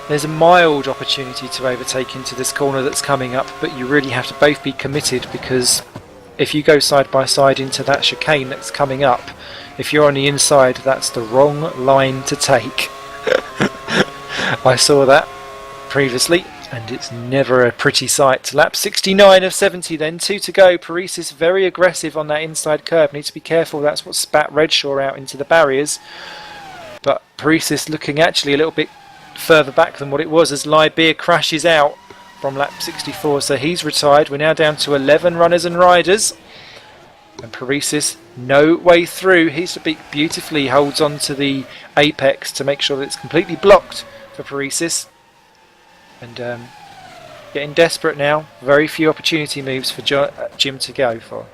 There's a mild opportunity to overtake into this corner that's coming up, but you really have to both be committed, because if you go side by side into that chicane that's coming up, if you're on the inside, that's the wrong line to take. I saw that previously, and it's never a pretty sight. Lap 69 of 70 then, 2 to go. Parisis very aggressive on that inside curve. Needs to be careful, that's what spat Redshaw out into the barriers. But Parisis looking actually a little bit further back than what it was as Libeer crashes out from lap 64. So he's retired. We're now down to 11 runners and riders. And Parisis no way through. Heesterbeek beautifully holds on to the apex to make sure that it's completely blocked for Parisis. And getting desperate now. Very few opportunity moves for Jim to go for.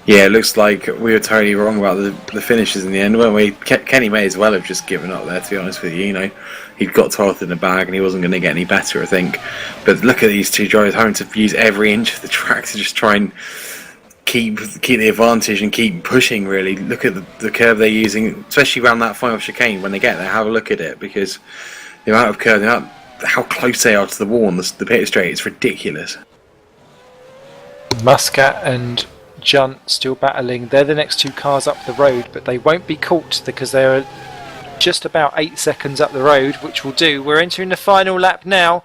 Yeah, it looks like we were totally wrong about the finishes in the end, weren't we? Kenny may as well have just given up there, to be honest with you. You know, he'd got 12th in the bag and he wasn't going to get any better, I think. But look at these two drivers having to use every inch of the track to just try and keep the advantage and keep pushing, really. Look at the curve they're using, especially around that final chicane. When they get there, have a look at it, because the amount of curve, how close they are to the wall on the pit straight, it's ridiculous. Muscat and Junt still battling. They're the next two cars up the road, but they won't be caught because they're just about 8 seconds up the road, which will do. We're entering the final lap now.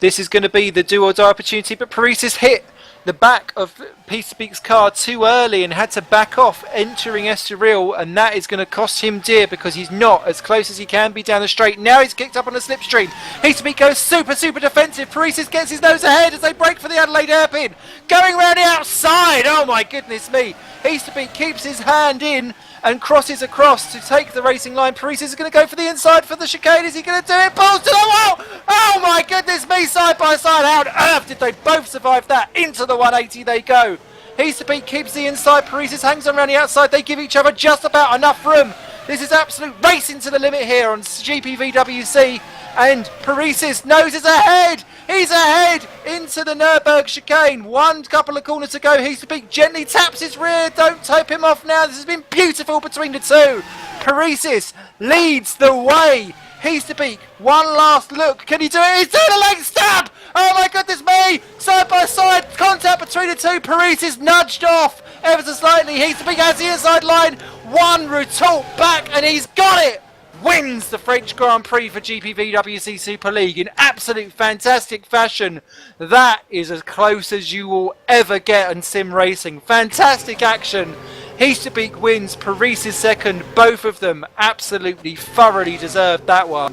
This is going to be the do or die opportunity, but Parisis hit the back of Heesterbeek's car too early and had to back off entering Estoril, and that is going to cost him dear because he's not as close as he can be down the straight. Now he's kicked up on a slipstream. Heesterbeek goes super defensive. Parisis gets his nose ahead as they break for the Adelaide hairpin. Going round the outside, oh my goodness me. Heesterbeek keeps his hand in and crosses across to take the racing line. Parisis is going to go for the inside for the chicane. Is he going to do it? Pulls to the wall! Oh my goodness me, side by side. How on earth did they both survive that? Into the 180 they go. Heesterbeek keeps the inside. Parisis hangs on around the outside. They give each other just about enough room. This is absolute racing to the limit here on GPVWC. And Parisis noses ahead. He's ahead into the Nürburgring chicane. One couple of corners to go. Heesterbeek gently taps his rear. Don't tape him off now. This has been beautiful between the two. Parisis leads the way. Heesterbeek, one last look. Can he do it? He's doing a leg stab. Oh my goodness me. Side by side contact between the two. Parisis nudged off ever so slightly. Heesterbeek has the inside line. One retort back and he's got it. Wins the French Grand Prix for GPVWC Super League in absolute fantastic fashion. That is as close as you will ever get in sim racing. Fantastic action. Heesterbeek wins, Parisis second. Both of them absolutely thoroughly deserved that one.